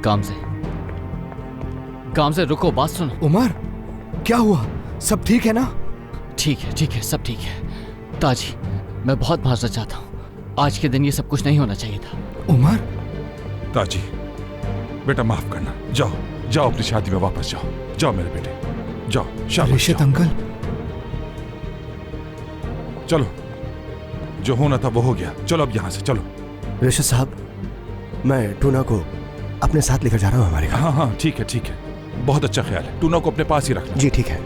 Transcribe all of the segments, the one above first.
गामजे रुको, बात सुनो। उमर, क्या हुआ? सब ठीक है ना? ठीक है, सब ठीक है। ताजी, मैं बहुत माजरत चाहता हूँ, आज के दिन ये सब कुछ नहीं होना चाहिए था। उमर, ताजी बेटा माफ करना, जाओ अपनी शादी में वापस जाओ मेरे बेटे, जाओ। शाबाश, रिशित अंकल। चलो, जो होना था वो हो गया, चलो अब यहाँ से चलो। रिशित साहब, मैं टूना को अपने साथ लेकर जा रहा हूँ हमारे घर। हाँ, ठीक है, बहुत अच्छा ख्याल है। टूना को अपने पास ही रखना। जी ठीक है।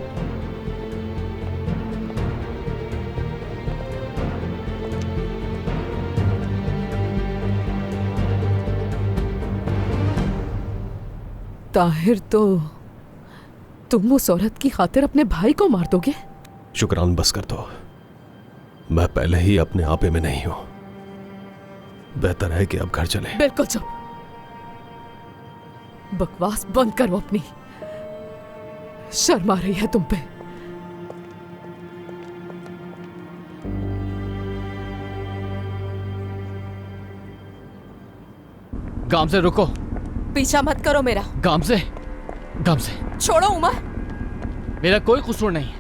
ताहिर, तो तुम उस औरत की खातिर अपने भाई को मार दोगे? शुक्रान बस कर दो, मैं पहले ही अपने आपे में नहीं हूं। बेहतर है कि अब घर चले। बिल्कुल चुप, बकवास बंद करो अपनी। शर्म आ रही है तुम पे। गामजे रुको। पीछा मत करो मेरा। गामजे छोड़ो उमर। मेरा कोई कसूर नहीं है।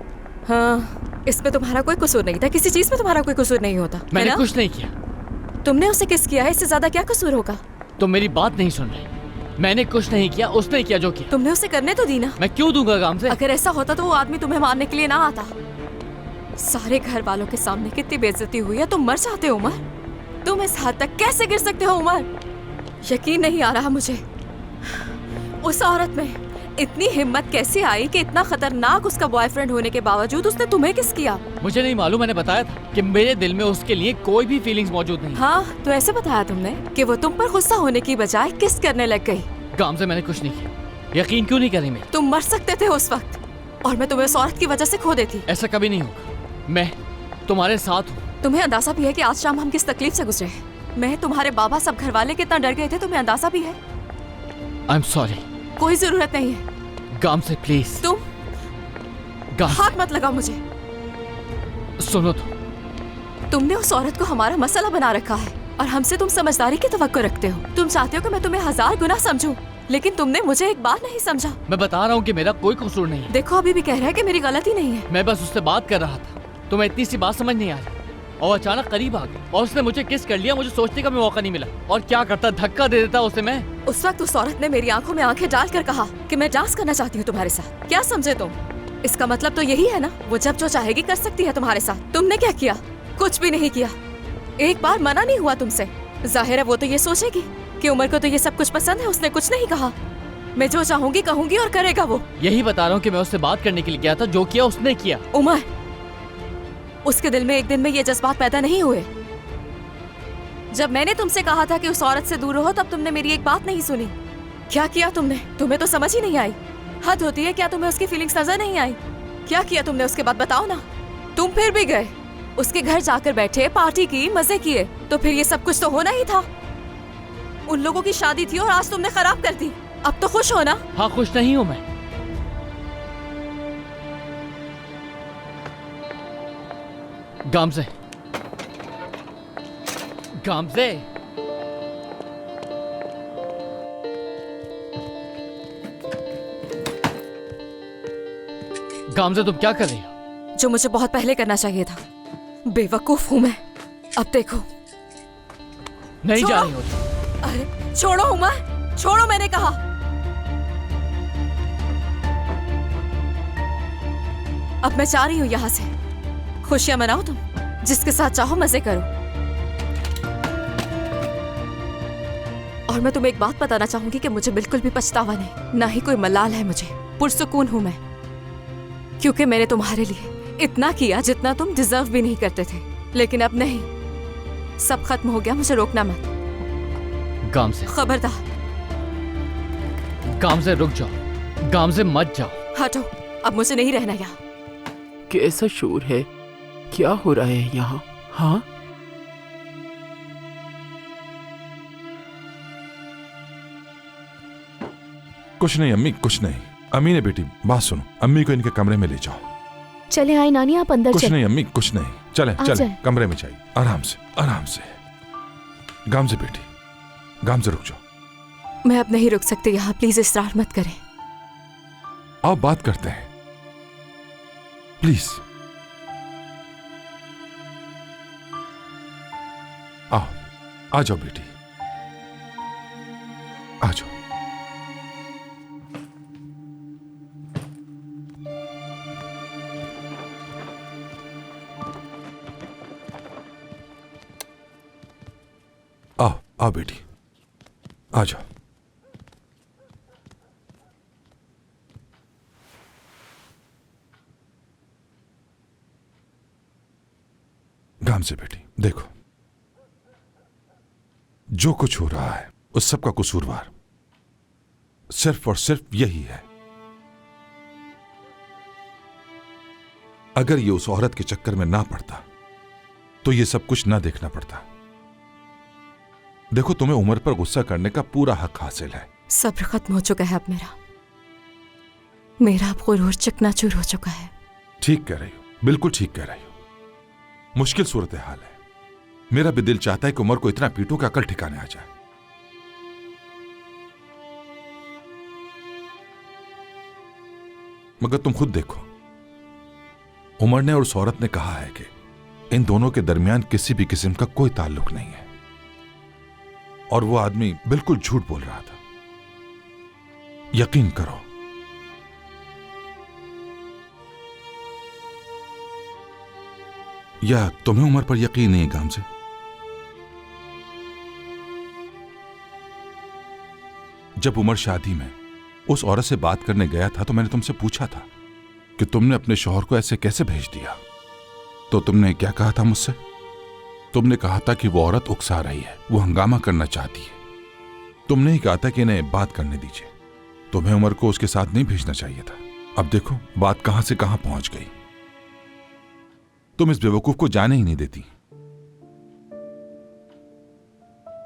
हाँ, इसमें तुम्हारा कोई कसूर नहीं था, किसी चीज में तुम्हारा कोई कसूर नहीं होता। मैंने कुछ नहीं किया। तुमने उसे किस किया है, इससे ज्यादा क्या कसूर होगा? तुम मेरी बात नहीं सुन रहे। मैंने कुछ नहीं किया, उसने किया जो किया। तुमने उसे करने तो दी ना। मैं क्यों दूंगा गामजे? अगर ऐसा होता तो वो आदमी तुम्हें मारने के लिए ना आता। सारे घर वालों के सामने कितनी बेइज्जती हुई है, तुम मर जाते हो उमर। तुम इस हद तक कैसे गिर सकते हो उमर? यकीन नहीं आ रहा मुझे। उस औरत में इतनी हिम्मत कैसे आई कि इतना खतरनाक उसका बॉयफ्रेंड होने के बावजूद उसने तुम्हें किस किया? मुझे नहीं मालूम, मैंने बताया था कि मेरे दिल में उसके लिए कोई भी फीलिंग्स मौजूद नहीं। हाँ, तो ऐसे बताया तुमने कि वो तुम पर गुस्सा होने की बजाय किस करने लग गई। गामजे मैंने कुछ नहीं किया। यकीन क्यों नहीं करें? मैं तुम मर सकते थे उस वक्त, और मैं तुम्हें उस औरत की वजह से खो देती। ऐसा कभी नहीं होगा, मैं तुम्हारे साथ हूँ। तुम्हें अंदाजा भी है कि आज शाम हम किस तकलीफ से गुजरे हैं। मैं, तुम्हारे बाबा, सब घर वाले कितना डर गए थे, तुम्हें अंदाजा भी है? I am sorry. कोई जरूरत नहीं है। गामजे प्लीज। तुम हाथ मत लगाओ मुझे। सुनो तो, तुमने उस औरत को हमारा मसला बना रखा है और हमसे तुम समझदारी की तवक्को रखते हो। तुम चाहते हो कि मैं तुम्हें 1000 गुना समझूं, लेकिन तुमने मुझे एक बार नहीं समझा। मैं बता रहा हूँ कि मेरा कोई कसूर नहीं है। देखो, अभी भी कह रहा है कि मेरी गलती नहीं है। मैं बस उससे बात कर रहा था, तुम्हें इतनी सी बात समझ नहीं आ रही, और अचानक करीब आ गई और उसने मुझे किस कर लिया। मुझे सोचने का भी मौका नहीं मिला। और क्या करता, धक्का दे देता उसे मैं। उस वक्त उस औरत ने मेरी आंखों में आंखें डालकर कहा कि मैं डांस करना चाहती हूँ तुम्हारे साथ। क्या समझे तुम? इसका मतलब तो यही है ना, वो जब जो चाहेगी कर सकती है तुम्हारे साथ। तुमने क्या किया? कुछ भी नहीं किया। एक बार मना नहीं हुआ तुमसे। जाहिर है वो तो ये सोचेगी कि उमर को तो ये सब कुछ पसंद है। उसने कुछ नहीं कहा। मैं जो चाहूंगी कहूंगी और करेगा वो। यही बता रहा हूँ कि मैं उससे बात करने के लिए गया था, जो किया उसने किया। उमर, उसके दिल में एक दिन में ये जज्बात पैदा नहीं हुए। जब मैंने तुमसे कहा था कि उस औरत से दूर रहो, तब तुमने मेरी एक बात नहीं सुनी। क्या किया तुमने? तुम्हें तो समझ ही नहीं आई। हद होती है, क्या तुम्हें उसकी फीलिंग्स नजर नहीं आई? क्या किया तुमने उसके बाद, बताओ ना। तुम फिर भी गए, उसके घर जाकर बैठे, पार्टी की, मजे किए। तो फिर ये सब कुछ तो होना ही था। उन लोगों की शादी थी और आज तुमने खराब कर दी। अब तो खुश हो ना? हाँ, खुश नहीं हूँ मैं। गामजे, गामजे, गामजे तुम क्या कर रही हो? जो मुझे बहुत पहले करना चाहिए था। बेवकूफ हूँ मैं। अब देखो। नहीं जा रही हो? अरे छोड़ो उमर, छोड़ो, मैंने कहा। अब मैं जा रही हूँ यहाँ से। खुशियां मनाओ तुम, जिसके साथ चाहो मजे करो। और मैं तुम्हें एक बात बताना चाहूंगी कि मुझे बिल्कुल भी पछतावा नहीं, ना ही कोई मलाल है मुझे। पुरसुकून हूं मैं, क्योंकि मैंने तुम्हारे लिए इतना किया जितना तुम डिजर्व भी नहीं करते थे। लेकिन अब नहीं, सब खत्म हो गया। मुझे रोकना मत। गामजे, खबरदार। गामजे रुक जाओ। गामजे मत जाओ। हटो, अब मुझे नहीं रहना यहाँ। कैसा शोर है? क्या हो रहा है यहाँ? हाँ, कुछ नहीं अम्मी, कुछ नहीं। अम्मी ने बेटी बात सुनो, अम्मी को इनके कमरे में ले जाओ। चले आए नानी, आप अंदर कुछ नहीं अम्मी, कुछ नहीं। चले चले कमरे में जाइए, आराम से आराम से। गामजे बेटी, गामजे रुक जाओ। मैं अब नहीं रुक सकती यहाँ, प्लीज इसरार मत करें। आओ बात करते हैं, प्लीज आओ। आ जाओ बेटी, आ जाओ। आओ आओ बेटी, आ जाओ। गाम से बेटी, देखो जो कुछ हो रहा है उस सब का कसूरवार सिर्फ और सिर्फ यही है। अगर ये उस औरत के चक्कर में ना पड़ता तो ये सब कुछ ना देखना पड़ता। देखो, तुम्हें उमर पर गुस्सा करने का पूरा हक हासिल है। सब्र खत्म हो चुका है अब मेरा अब गुरूर चकनाचूर हो चुका है। ठीक कह रही हो, बिल्कुल ठीक कह रही हो। मुश्किल सूरत हाल है। मेरा भी दिल चाहता है कि उमर को इतना पीटूं कि अकल ठिकाने आ जाए। मगर तुम खुद देखो, उमर ने और उस औरत ने कहा है कि इन दोनों के दरमियान किसी भी किस्म का कोई ताल्लुक नहीं है, और वो आदमी बिल्कुल झूठ बोल रहा था। यकीन करो, या तुम्हें उमर पर यकीन नहीं है गाम से? जब उमर शादी में उस औरत से बात करने गया था तो मैंने तुमसे पूछा था कि तुमने अपने शौहर को ऐसे कैसे भेज दिया। तो तुमने क्या कहा था मुझसे? तुमने कहा था कि वो औरत उकसा रही है, वो हंगामा करना चाहती है। तुमने ही कहा था कि इन्हें बात करने दीजिए। तुम्हें उमर को उसके साथ नहीं भेजना चाहिए था। अब देखो बात कहां से कहां पहुंच गई। तुम इस बेवकूफ को जाने ही नहीं देती।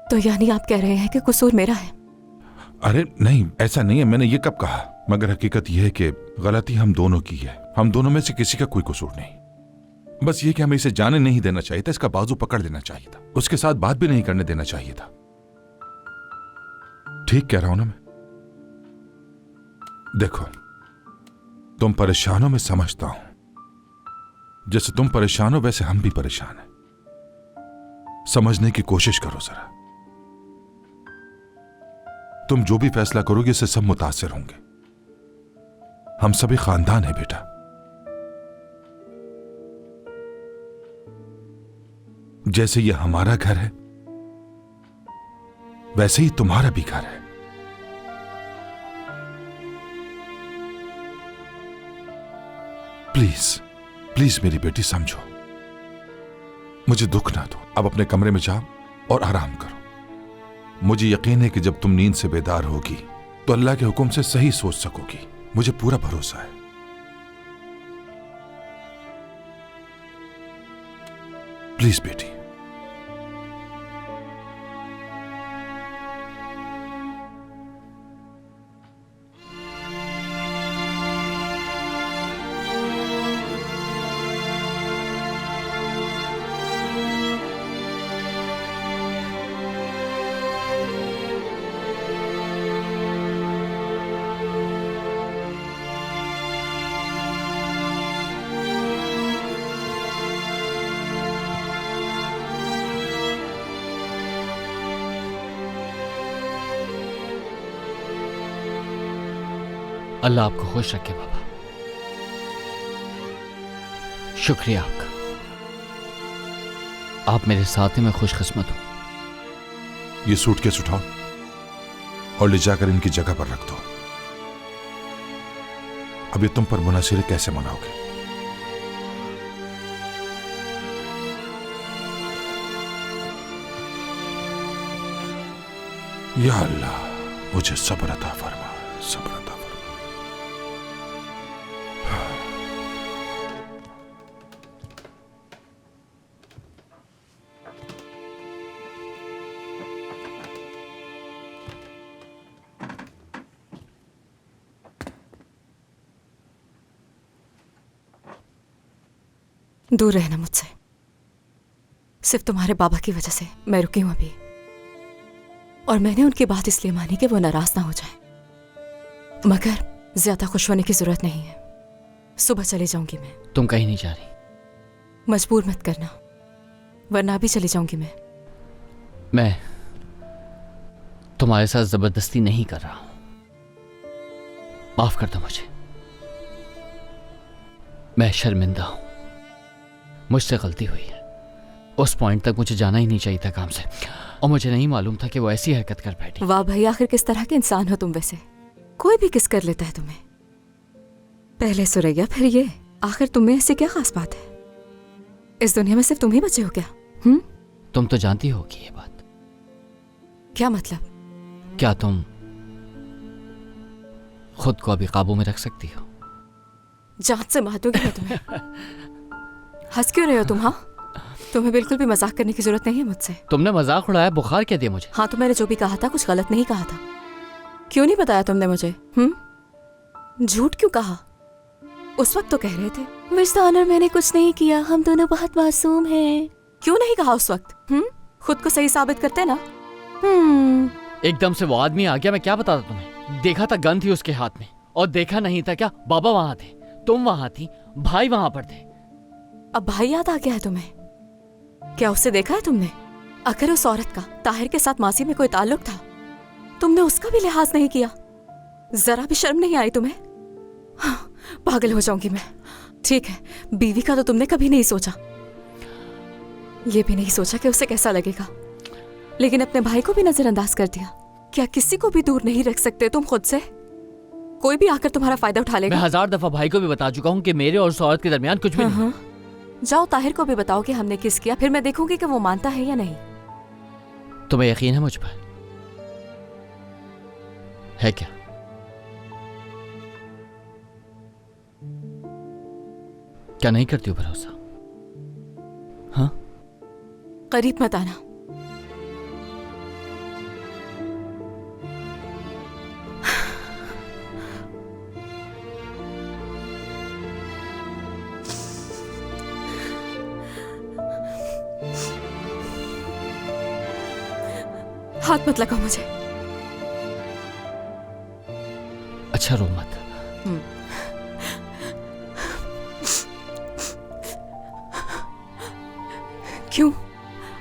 तो यानी आप कह रहे हैं कि कसूर मेरा है? अरे नहीं, ऐसा नहीं है। मैंने ये कब कहा? मगर हकीकत यह है कि गलती हम दोनों की है। हम दोनों में से किसी का कोई कसूर नहीं। बस ये कि हमें इसे जाने नहीं देना चाहिए था, इसका बाजू पकड़ लेना चाहिए था, उसके साथ बात भी नहीं करने देना चाहिए था। ठीक कह रहा हूं ना मैं? देखो, तुम परेशान हो, मैं समझता हूं। जैसे तुम परेशान हो वैसे हम भी परेशान हैं। समझने की कोशिश करो जरा। तुम जो भी फैसला करोगे इससे सब मुतासिर होंगे। हम सभी खानदान है बेटा। जैसे ये हमारा घर है वैसे ही तुम्हारा भी घर है। प्लीज प्लीज मेरी बेटी समझो, मुझे दुख ना दो। अब अपने कमरे में जाओ और आराम करो। मुझे यकीन है कि जब तुम नींद से बेदार होगी तो अल्लाह के हुक्म से सही सोच सकोगी। मुझे पूरा भरोसा है। प्लीज बेटी। अल्लाह आपको खुश रखे बाबा। शुक्रिया आपका। आप मेरे साथी में खुशकिस्मत हो। ये सूटकेस उठाओ और ले जाकर इनकी जगह पर रख दो। अब ये तुम पर मुनासिर कैसे मनाओगे? या अल्लाह, मुझे सब्र अता फरमा, सब्र अता फरमा। दूर रहना मुझसे। सिर्फ तुम्हारे बाबा की वजह से मैं रुकी हूं अभी। और मैंने उनकी बात इसलिए मानी कि वो नाराज ना हो जाए। मगर ज्यादा खुश होने की जरूरत नहीं है। सुबह चले जाऊंगी मैं। तुम कहीं नहीं जा रही। मजबूर मत करना, वरना भी चली जाऊंगी मैं तुम्हारे साथ जबरदस्ती नहीं कर रहा हूं। माफ कर दो मुझे, मैं शर्मिंदा हूं, मुझसे गलती हुई है। उस पॉइंट तक मुझे जाना ही नहीं चाहिए था काम से, और मुझे नहीं मालूम था कि वो ऐसी हरकत कर बैठी। वाह भाई, आखिर किस तरह के इंसान हो तुम वैसे। कोई भी किस कर लेता है तुम्हें। पहले सुरैया फिर ये, आखिर तुम्हें ऐसी क्या खास बात है? इस दुनिया में सिर्फ तुम ही बचे हो क्या? तुम तो जानती होगी ये बात। क्या मतलब? क्या तुम खुद को अभी काबू में रख सकती हो? जान से मार दूंगी मैं तुम्हें। हंस क्यों रहे हो तुम? हाँ, तुम्हें बिल्कुल भी मजाक करने की जरूरत नहीं है मुझसे। तुमने मजाक उड़ाया, बुखार क्या दिया मुझे? हाँ, तो मैंने जो भी कहा था कुछ गलत नहीं कहा था। क्यों नहीं बताया तुमने मुझे? झूठ क्यों कहा? उस वक्त तो कह रहे थे मिस्टर ऑनर मैंने कुछ नहीं किया, हम दोनों बहुत मासूम हैं। क्यों नहीं कहा उस वक्त? खुद को सही साबित करते ना। एकदम से वो आदमी आ गया, मैं क्या बताता तुम्हें। देखा था गन थी उसके हाथ में, और देखा नहीं था क्या बाबा वहां थे, तुम वहां थी, भाई वहां पर थे। अब भाई याद आ गया है तुम्हें? क्या उससे देखा है तुमने? अगर उस औरत का ताहिर के साथ मासी में कोई ताल्लुक था, तुमने उसका भी लिहाज नहीं किया। जरा भी शर्म नहीं आई तुम्हें? पागल हो जाऊंगी मैं। ठीक है, बीवी का तो तुमने कभी नहीं सोचा, ये भी नहीं सोचा कि उसे कैसा लगेगा, लेकिन अपने भाई को भी नजरअंदाज कर दिया। क्या किसी को भी दूर नहीं रख सकते तुम खुद से? कोई भी आकर तुम्हारा फायदा उठा लेगा। मैं 1000 दफा भाई को भी बता चुका हूँ कि मेरे और उस औरत के दरमियान कुछ भी नहीं। जाओ ताहिर को भी बताओ कि हमने किस किया, फिर मैं देखूंगी कि वो मानता है या नहीं। तुम्हें यकीन है मुझ पर? है क्या? क्या नहीं करती हो भरोसा? हाँ, करीब मत आना। हाथ मत लगाओ मुझे। अच्छा, रो मत। क्यों,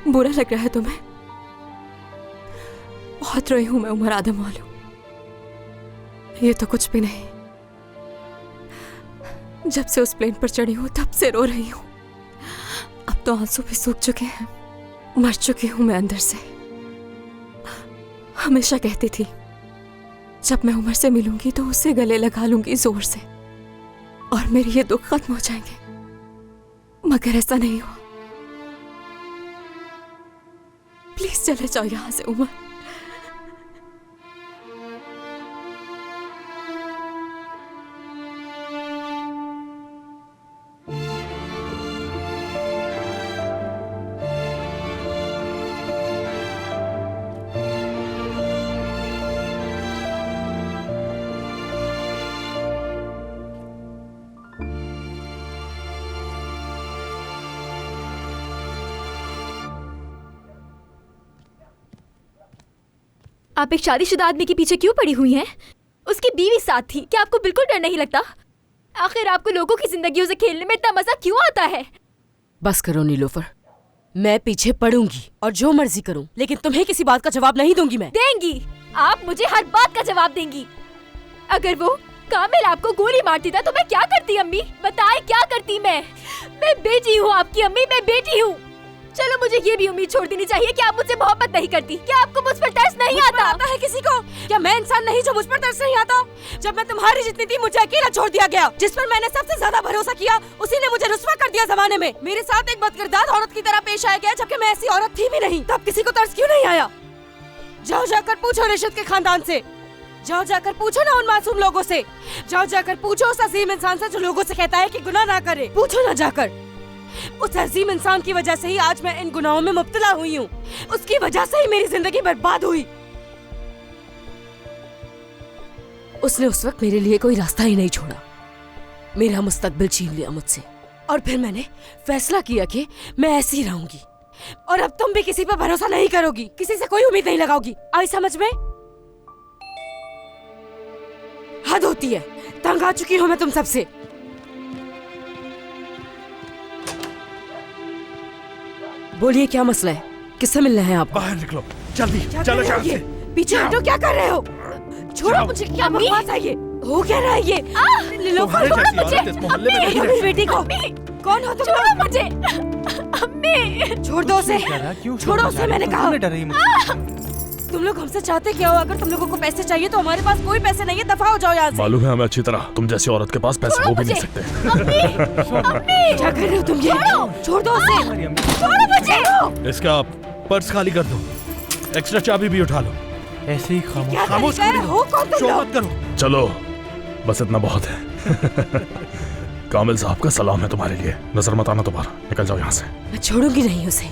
बुरा लग रहा है तुम्हें? बहुत रोई हूं मैं उमर आदम वालों। ये तो कुछ भी नहीं। जब से उस प्लेन पर चढ़ी हूं तब से रो रही हूं। अब तो आंसू भी सूख चुके हैं, मर चुकी हूं मैं अंदर से। हमेशा कहती थी जब मैं उमर से मिलूंगी तो उसे गले लगा लूंगी जोर से, और मेरे ये दुख खत्म हो जाएंगे, मगर ऐसा नहीं हुआ। प्लीज चले जाओ यहां से उमर। आप एक शादीशुदा आदमी के पीछे क्यों पड़ी हुई हैं? उसकी बीवी साथ थी, क्या आपको बिल्कुल डर नहीं लगता? आखिर आपको लोगों की जिंदगियों से खेलने में इतना मजा क्यों आता है? बस करो नीलोफर, मैं पीछे पड़ूंगी और जो मर्जी करूं, लेकिन तुम्हें किसी बात का जवाब नहीं दूंगी मैं। देंगी, आप मुझे हर बात का जवाब देंगी। अगर वो कामिल आपको गोली मारती था तो मैं क्या करती अम्मी? बताए क्या करती मैं बेटी हूँ आपकी अम्मी, मैं बेटी हूँ। चलो मुझे ये भी उम्मीद छोड़ देनी चाहिए कि आप मुझसे मोहब्बत नहीं करती। क्या आपको मुझ पर तरस नहीं आता है किसी को? क्या मैं इंसान नहीं जो मुझ पर तरस नहीं आता? जब मैं तुम्हारी जितनी थी मुझे अकेला छोड़ दिया गया। जिस पर मैंने सबसे ज्यादा भरोसा किया उसी ने मुझे रुस्वा कर दिया जमाने में। मेरे साथ एक बदकिरदार औरत की तरह पेश आया गया, जबकि मैं ऐसी औरत थी भी नहीं। तब किसी को तरस क्यों नहीं आया? जाओ जाकर पूछो रिशद के खानदान से, जाओ जाकर पूछो ना उन मासूम लोगों से, जाओ जाकर पूछो उस अजीम इंसान से जो लोगों से कहता है कि गुनाह ना करे। पूछो ना जाकर। उस अजीम इंसान की वजह से ही आज मैं इन गुनाहों में मुब्तला हुई हूँ। उसकी वजह से ही मेरी जिंदगी बर्बाद हुई। उसने उस वक्त मेरे लिए कोई रास्ता ही नहीं छोड़ा, मेरा मुस्तकबिल छीन लिया मुझसे, और फिर मैंने फैसला किया कि मैं ऐसी रहूंगी। और अब तुम भी किसी पर भरोसा नहीं करोगी, किसी से कोई उम्मीद नहीं लगाओगी। आई समझ में? हद होती है, तंग आ चुकी हूँ मैं तुम सबसे। बोलिए क्या मसला है, किससे मिलना है आप? बाहर निकलो जल्दी, क्या चलो कर रहे हो यहाँ ये? से। पीछे हटो, क्या कर रहे हो? छोड़ो मुझे, क्या बकवास है ये? हो क्या रहा है ये? तुम्हारे जैसी औरत इस मोहल्ले में नहीं छोड़ो रह मेरी बेटी को। कौन हो तुम? छोड़ो मुझे अम्मी। छोड़ दो उसे, छोड़ो उसे, मैंने कहा। तुम लोग हमसे चाहते क्या हो? अगर तुम लोगों को पैसे चाहिए तो हमारे पास कोई पैसे नहीं है, दफा हो जाओ यहाँ से। मालूम है हमें अच्छी तरह, तुम जैसी औरत के पास पैसे हो भी नहीं सकते। क्या कर रहे हो तुम ये? छोड़ दो उसे, छोड़ो मुझे। इसका पर्स खाली कर दो, एक्स्ट्रा चाबी भी उठा लो। ऐसे ही क्या खामोश तरीका है? हो कौन तुम शो लोग? मत करो। चलो बस इतना बहुत है। कामिल साहब का सलाम है तुम्हारे लिए। नजर मत आना दोबारा, निकल जाओ यहाँ से। मैं छोड़ूंगी नहीं उसे,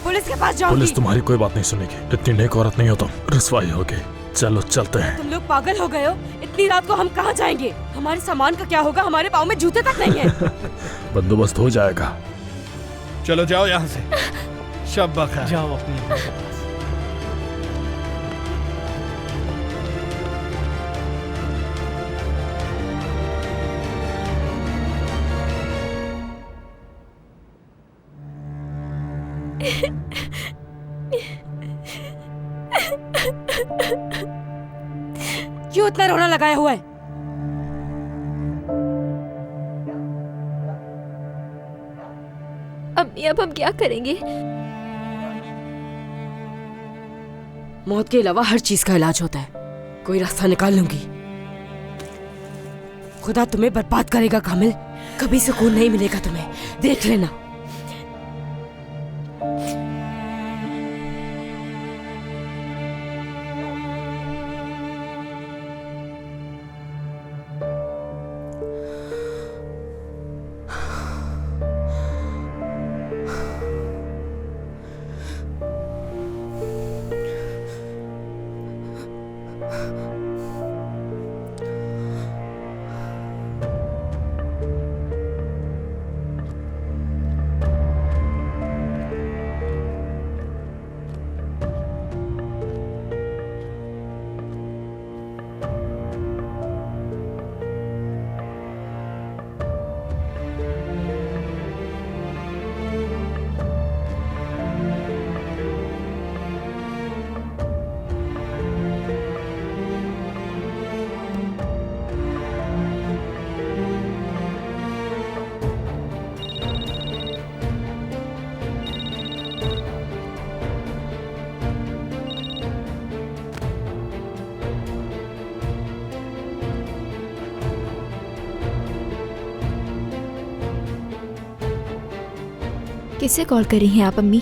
पुलिस के पास जाऊंगी। पुलिस तुम्हारी कोई बात नहीं सुनेगी, इतनी नेक औरत नहीं हो तुम, रसवाई होगी। चलो चलते हैं। तुम लोग पागल हो गए हो? इतनी रात को हम कहाँ जाएंगे? हमारे सामान का क्या होगा? हमारे पाँव में जूते तक नहीं है। बंदोबस्त हो जाएगा। चलो जाओ यहाँ से, शब बखैर। जाओ अपनी क्यों इतना रोना लगाया हुआ है? अम्मी अब हम क्या करेंगे? मौत के अलावा हर चीज का इलाज होता है, कोई रास्ता निकाल लूंगी। खुदा तुम्हें बर्बाद करेगा कामिल, कभी सुकून नहीं मिलेगा तुम्हें, देख लेना। किससे कॉल कर रही हैं आप अम्मी?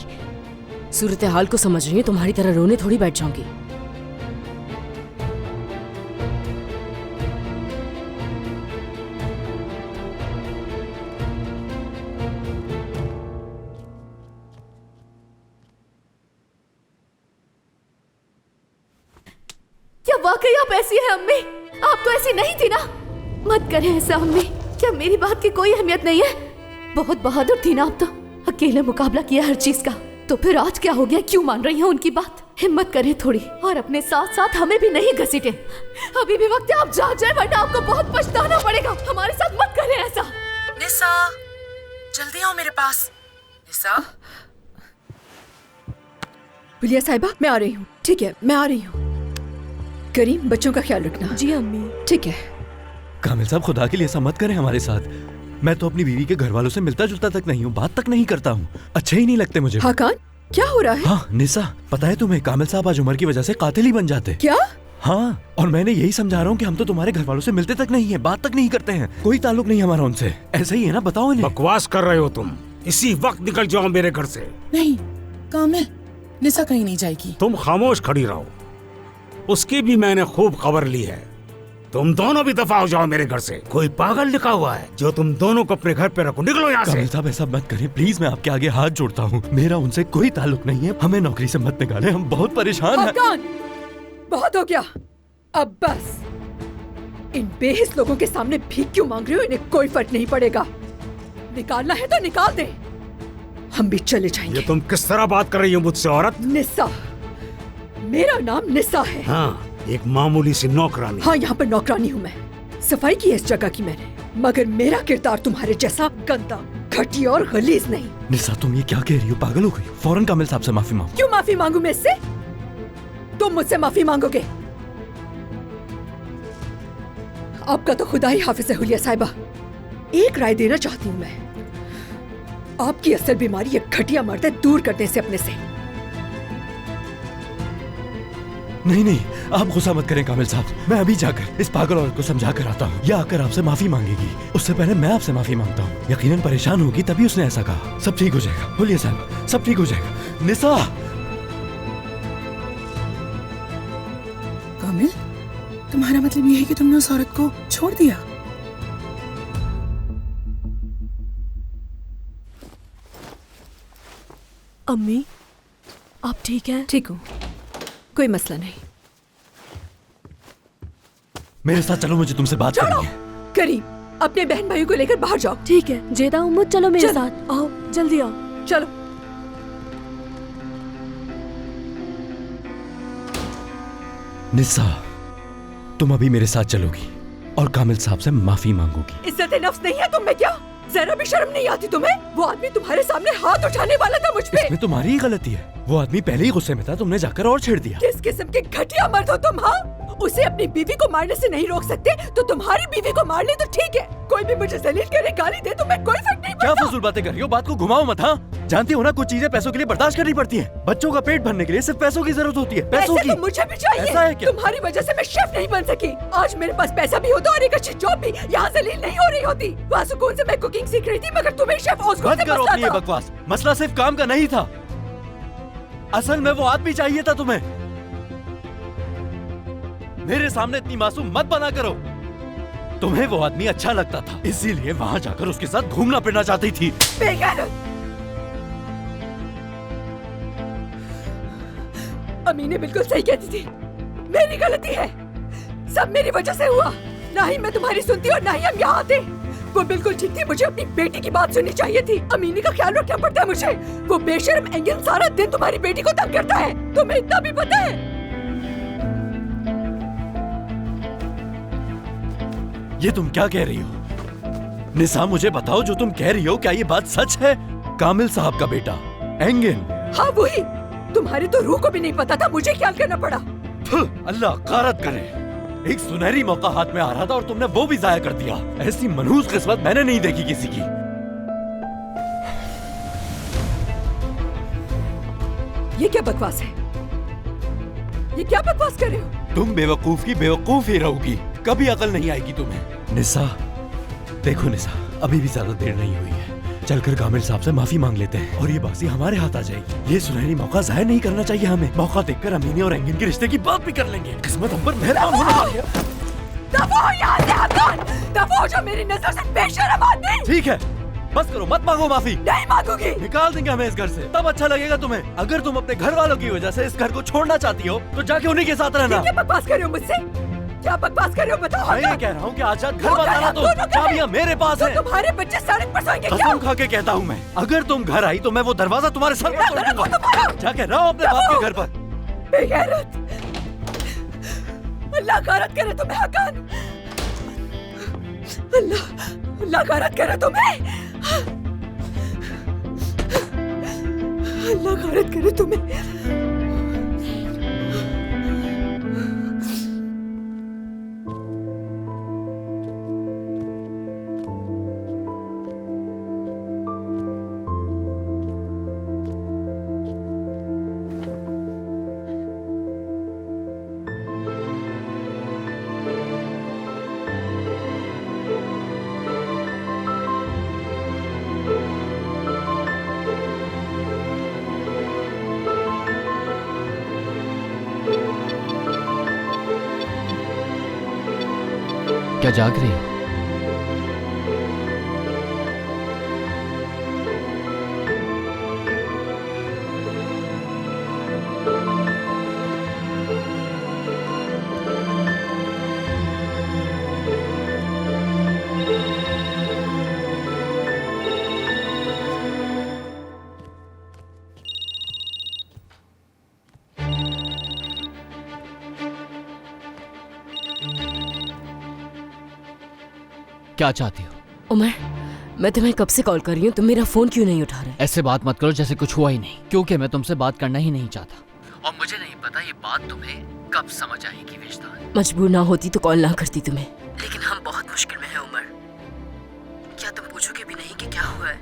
सूरत हाल को समझ रही हूँ, तुम्हारी तरह रोने थोड़ी बैठ जाऊंगी। क्या वाकई आप ऐसी हैं अम्मी? आप तो ऐसी नहीं थी ना। मत करें ऐसा अम्मी, क्या मेरी बात की कोई अहमियत नहीं है? बहुत बहादुर थी ना आप तो, अकेले मुकाबला किया हर चीज का। तो फिर आज क्या हो गया, क्यों मान रही हैं उनकी बात? हिम्मत करें थोड़ी, और अपने साथ साथ हमें भी नहीं घसीटे। अभी भी वक्त है, आप जा जाए वरना आपको बहुत पछताना पड़ेगा। हमारे साथ मत करें ऐसा। निसा, जल्दी आओ मेरे पास। निसा। बिलिया साहिबा, मैं आ रही हूँ। ठीक है, मैं आ रही हूँ। करीम, बच्चों का ख्याल रखना। जी अम्मी। ठीक है। कामिल साहब, खुदा के लिए ऐसा मत करें हमारे साथ। मैं तो अपनी बीवी के घर वालों से मिलता जुलता तक नहीं हूँ, बात तक नहीं करता हूँ, अच्छे ही नहीं लगते मुझे। हाकान, क्या हो रहा है? हाँ निसा, पता है तुम्हें, कामिल साहब आज उमर की वजह से कातिल ही बन जाते। क्या? हाँ, और मैंने यही समझा रहा हूँ कि हम तो तुम्हारे घर वालों से मिलते तक नहीं है, बात तक नहीं करते हैं, कोई ताल्लुक नहीं हमारा उनसे। ऐसा ही है ना, बताओ इन्हें। बकवास कर रहे हो तुम, इसी वक्त निकल जाओ मेरे घर से। नहीं कामिल, निसा कहीं नहीं जाएगी। तुम खामोश खड़ी रहो, उसकी भी मैंने खूब खबर ली है। तुम दोनों भी दफा हो जाओ मेरे घर से। कोई पागल लिखा हुआ है जो तुम दोनों को अपने घर पे रखो। निकलो यहाँ से। कामिल साहब ऐसा मत करें प्लीज, मैं आपके आगे हाथ जोड़ता हूँ, मेरा उनसे कोई ताल्लुक नहीं है, हमें नौकरी से मत निकालें, हम बहुत परेशान हैं। हाकान, बहुत हो गया, अब बस। इन बेहिस लोगों के सामने भीख क्यों मांग रहे हो? इन्हें कोई फर्क नहीं पड़ेगा। निकालना है तो निकाल दे, हम भी चले जाएंगे। ये तुम किस तरह बात कर रही हो मुझसे औरत? निस्सा, मेरा नाम निस्सा है। हाँ, एक मामूली सी नौकरानी। हाँ, यहाँ पर नौकरानी हूँ मैं। सफाई की है इस जगह की मैंने, मगर मेरा किरदार तुम्हारे जैसा गंदा, घटिया और गलीज नहीं। निस्सा, तुम ये क्या कह रही हो? पागल हो गई? फौरन कामिल साहब से माफी मांगो। क्यों माफी मांगू मैं इससे? तुम मुझसे माफी मांगोगे? आपका तो खुदा ही हाफिज है हुलिया साहिबा। एक राय देना चाहती हूँ मैं, आपकी असल बीमारी ये घटिया मर्द है, दूर करने से अपने से। नहीं नहीं, आप गुस्सा मत करें कामिल साहब। मैं अभी जाकर इस पागल औरत को समझा कर आता हूँ। या आकर आपसे माफी मांगेगी, उससे पहले मैं आपसे माफी मांगता हूँ। यकीनन परेशान होगी तभी उसने ऐसा कहा। सब ठीक हो जाएगा हुलिया साहब, सब ठीक हो जाएगा। निसा, कामिल, तुम्हारा मतलब ये है कि तुमने उस औरत को छोड़ दिया? अम्मी, आप ठीक हैं? ठीक हूँ, कोई मसला नहीं। मेरे साथ चलो, मुझे तुमसे बात करनी है। करीम, अपने बहन भाइयों को लेकर बाहर जाओ। ठीक है जेदा उम्मद, चलो मेरे साथ। आओ, जल्दी आओ। चलो। निसा, तुम अभी मेरे साथ चलोगी और कामिल साहब से माफी मांगोगी। इज्जत नफ्स नहीं है तुम में क्या? जरा भी शर्म नहीं आती तुम्हें? वो आदमी तुम्हारे सामने हाथ उठाने वाला था मुझ पे। इसमें तुम्हारी ही गलती है। वो आदमी पहले ही गुस्से में था, तुमने जाकर और छेड़ दिया। किस किस्म के घटिया मर्द हो तुम? हाँ, उसे अपनी बीवी को मारने से नहीं रोक सकते तो तुम्हारी बीवी को मार ले तो ठीक है। कोई भी मुझे जलील करे, गाली दे तो मैं कोई फर्क नहीं पड़ता। क्या फजूल बातें कर रही हो? बात को घुमाओ मत। हाँ, जानती हो ना, कुछ चीजें पैसों के लिए बर्दाश्त करनी पड़ती हैं। बच्चों का पेट भरने के लिए सिर्फ पैसों की जरूरत होती है। पैसों की तो मुझे भी चाहिए। ऐसा है क्या? तुम्हारी वजह से मैं शेफ नहीं बन सकी। आज मेरे पास पैसा भी होता और एक अच्छी जॉब भी, यहाँ जलील नहीं हो रही होती। वहाँ सुकून से मैं कुकिंग सीख रही थी, मगर तुम्हें शेफ ओस्को से करो मसला अपनी ये था। बकवास। मसला सिर्फ काम का नहीं था, असल में वो आदमी चाहिए था तुम्हें। मेरे सामने इतनी मासूम मत बना करो। तुम्हें वो आदमी अच्छा लगता था, इसीलिए वहां जाकर उसके साथ घूमना फिरना चाहती थी। अम्मी ने बिल्कुल सही कहती थी, मेरी गलती है, सब मेरी वजह से हुआ। ना ही मैं तुम्हारी सुनती और ना ही हम यहाँ आते। वो बिल्कुल ठीक थी, मुझे अपनी बेटी की बात सुननी चाहिए थी। अमीनी का ख्याल रखना पड़ता है मुझे। वो बेशर्म एंगल सारा दिन तुम्हारी बेटी को तंग करता है, तुम्हें इतना भी पता है? ये तुम क्या कह रही हो? निसा, मुझे बताओ, जो तुम कह रही हो क्या ये बात सच है? कामिल साहब का बेटा एंगिन? हाँ वही। तुम्हारी तो रूह को भी नहीं पता था, मुझे ख्याल करना पड़ा। अल्लाह गारत करे, एक सुनहरी मौका हाथ में आ रहा था और तुमने वो भी जाया कर दिया। ऐसी मनहूस किस्मत मैंने नहीं देखी किसी की। ये क्या बकवास है? ये क्या बकवास कर रहे हो? तुम बेवकूफ की बेवकूफ ही रहोगी, कभी अकल नहीं आएगी तुम्हें। निसा, देखो निसा, अभी भी ज्यादा देर नहीं हुई है। चलकर कामिल साहब से माफी मांग लेते हैं और ये बाजी हमारे हाथ आ जाएगी। ये सुनहरी मौका जाया नहीं करना चाहिए हमें। मौका देखकर अमीनी और एंगिन के रिश्ते की बात भी कर लेंगे। किस्मत हम पर मेहरबान होने वाली है। दफा हो यहाँ से अदनान, दफा हो जाओ मेरी नजर से बेशर्म आदमी। ठीक है, बस करो, मत मांगो माफी। नहीं मांगूंगी। निकाल देंगे हमें इस घर से, तब अच्छा लगेगा तुम्हें। अगर तुम अपने घर वालों की वजह से इस घर को छोड़ना चाहती हो तो जाके उन्हीं के साथ रहना। क्या बकवास कर रहे हो मुझसे? क्या बकवास कर रहे हो बताओ? मैं ये कह रहा हूँ कि आजाद घर बताना, तो चाबियां मेरे पास है। तुम्हारे बच्चे सड़क पर सोएंगे क्या? कसम खा के कहता हूँ मैं, अगर तुम घर आई तो मैं वो दरवाजा तुम्हारे सर पर तोड़ दूंगा। जाके रहो अपने बाप के घर पर। बेगैरत, अल्लाह गारत करे तुम्हें हकान। अल्लाह गारत करे तुम्हें। अल्लाह गारत करे तुम्हें। क्या जाग रही हो? क्या चाहती हो? उमर, मैं तुम्हें कब से कॉल कर रही हूँ, तुम मेरा फोन क्यों नहीं उठा रहे? ऐसे बात मत करो जैसे कुछ हुआ ही नहीं, क्योंकि मैं तुमसे बात करना ही नहीं चाहता और मुझे नहीं पता ये बात तुम्हें कब समझ आएगी विजदान। मजबूर ना होती तो कॉल ना करती तुम्हें, लेकिन हम बहुत मुश्किल में हैं उमर। क्या तुम पूछोगे भी नहीं कि क्या हुआ है?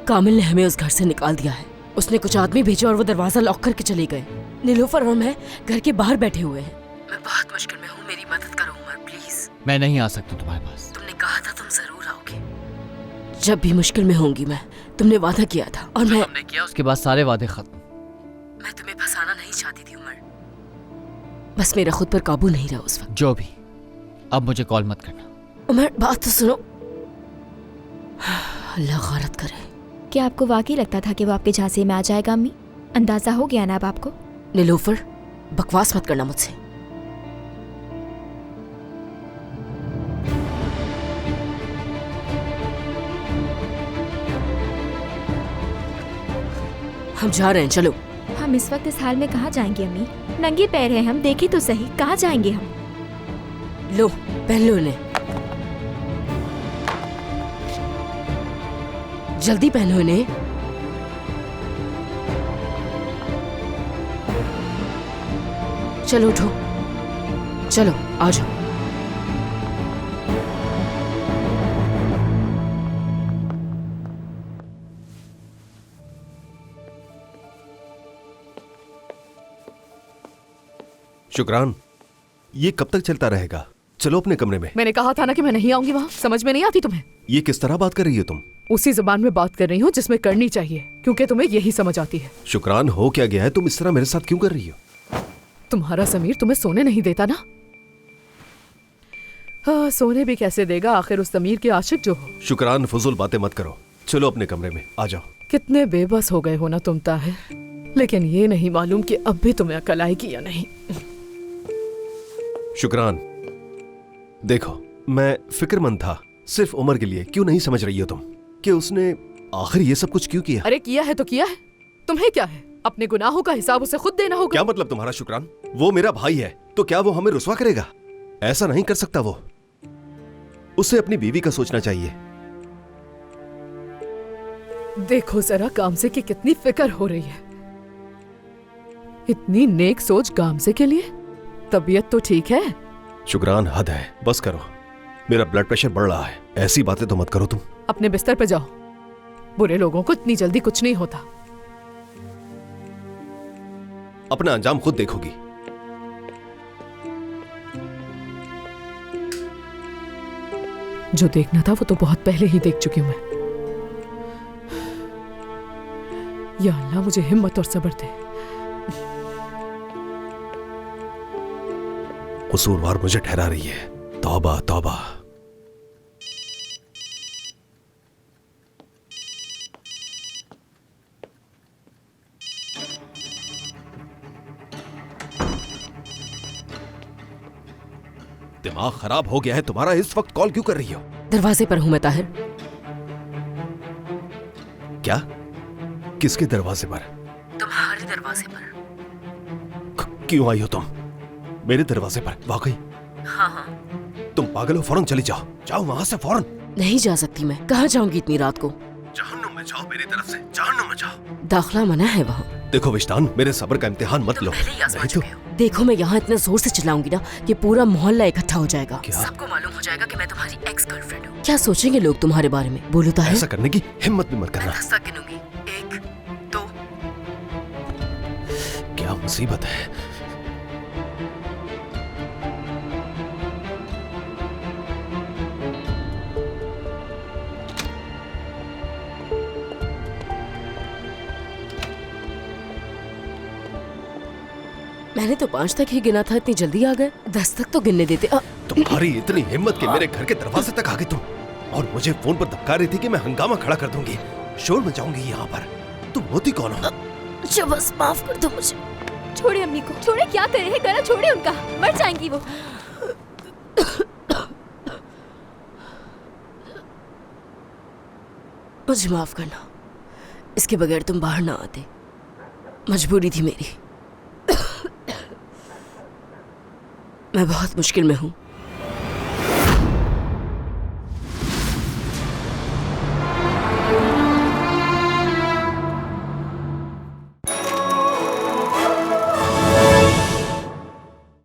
कामिल ने हमें उस घर से निकाल दिया है। उसने कुछ आदमी भेजे और वो दरवाजा लॉक करके चले गए। नीलोफर और मैं घर के बाहर बैठे हुए हैं। मैं बहुत मुश्किल में हूँ, मेरी मदद करो उमर प्लीज। मैं नहीं आ सकता तुम्हारे पास। तुमने कहा था तुम जरूर आओगे। जब भी मुश्किल में होंगी मैं, तुमने वादा किया था और मैं हमने किया उसके बाद सारे वादे खत्म। मैं तुम्हें फंसाना नहीं चाहती थी उमर, बस मेरा खुद पर काबू नहीं रहा उस वक्त। जो भी, अब मुझे कॉल मत करना। उमर बात तो सुनो। अल्लाह गौरत करे। क्या आपको वाकई लगता था कि वो आपके झांसे में आ जाएगा अम्मी? अंदाजा हो गया ना अब आपको? नीलोफर, बकवास मत करना मुझसे। हम जा रहे हैं, चलो। हम इस वक्त इस हाल में कहाँ जाएंगे अम्मी? नंगे पैर हैं हम, देखे तो सही, कहाँ जाएंगे हम? लो पहन लो इन्हें, जल्दी पहनो इन्हें। चलो उठो, चलो आ जाओ। शुक्रान, ये कब तक चलता रहेगा? चलो अपने कमरे में। मैंने कहा था ना कि मैं नहीं आऊंगी वहाँ। समझ में नहीं आती तुम्हें? ये किस तरह बात कर रही हो तुम? उसी जुबान में बात कर रही हूँ जिसमें करनी चाहिए, क्योंकि तुम्हें यही समझ आती है। शुक्रान, हो क्या गया है? तुम इस तरह मेरे साथ क्यों कर रही हो? तुम्हारा समीर तुम्हें सोने नहीं देता ना? हाँ, सोने भी कैसे देगा आखिर उस समीर के आशिक जो हो। शुक्रान, फजूल बातें मत करो, चलो अपने कमरे में आ जाओ। कितने बेबस हो गए हो ना तुम ताहिर, लेकिन ये नहीं मालूम कि अब भी तुम्हें अकल आएगी या नहीं। शुक्रान, देखो मैं फिक्रमंद था सिर्फ उमर के लिए। क्यों नहीं समझ रही हो तुम कि उसने आखिर ये सब कुछ क्यों किया? अरे किया है तो किया है, तुम्हें क्या है? अपने गुनाहों का हिसाब उसे खुद देना होगा। क्या मतलब तुम्हारा शुक्रान? वो मेरा भाई है, तो क्या वो हमें रुसवा करेगा? ऐसा नहीं कर सकता वो। उसे अपनी बीवी का सोचना चाहिए। देखो जरा गामसे की कितनी फिक्र हो रही है। इतनी नेक सोच गामसे के लिए। तबीयत तो ठीक है? शुक्रान, हद है, बस करो। मेरा ब्लड प्रेशर बढ़ रहा है। ऐसी बातें तो मत करो तुम। अपने बिस्तर पे जाओ। बुरे लोगों को इतनी जल्दी कुछ नहीं होता। अपना अंजाम खुद देखोगी। जो देखना था वो तो बहुत पहले ही देख चुकी हूं मैं। या अल्लाह मुझे हिम्मत और सब्र दे। कसूरवार मुझे ठहरा रही है। तौबा तौबा। दिमाग खराब हो गया है तुम्हारा? इस वक्त कॉल क्यों कर रही हो? दरवाजे पर हूं मैं ताहिर। क्या? किसके दरवाजे पर? तुम्हारे दरवाजे पर। क्यों आई हो तुम मेरे दरवाजे पर? वाकई? हाँ हाँ। तुम पागल हो, फौरन चली जाओ। जाओ वहां से फौरन। नहीं जा सकती मैं। कहाँ जाऊंगी इतनी रात को? जहन्नुम में जाओ, मेरी तरफ से जहन्नुम में जाओ। दाखिला मना है वहाँ। देखो विजदान, मेरे सब्र का इम्तिहान मत लो। नहीं तो देखो मैं यहाँ इतने जोर से चिल्लाऊंगी ना कि पूरा मोहल्ला इकट्ठा हो जाएगा। क्या? सबको मालूम हो जाएगा कि मैं तुम्हारी एक्स गर्लफ्रेंड हूँ। क्या सोचेंगे लोग तुम्हारे बारे में? बोलो ताहिर। ऐसा करने की हिम्मत भी मत करना। 10 तक गिनूंगी। 1 2। क्या मुसीबत है। मैंने तो 5 तक ही गिना था, इतनी जल्दी आ गए? 10 तक तो गिनने देते। तुम्हारी इतनी हिम्मत कि मेरे घर के दरवाजे तक आ गई तुम, और मुझे फोन पर धमका रही थी कि मैं हंगामा खड़ा कर दूंगी, शोर मचाऊंगी यहाँ पर। तुम होती कौन हो? अच्छा बस माफ कर दो मुझे। छोड़े अम्मी को। छोड़े, क्या करे है? गला छोड़े उनका, मर जाएंगी वो। मुझे माफ करना, इसके बगैर तुम बाहर ना आते। मजबूरी थी मेरी। मैं बहुत मुश्किल में हूँ।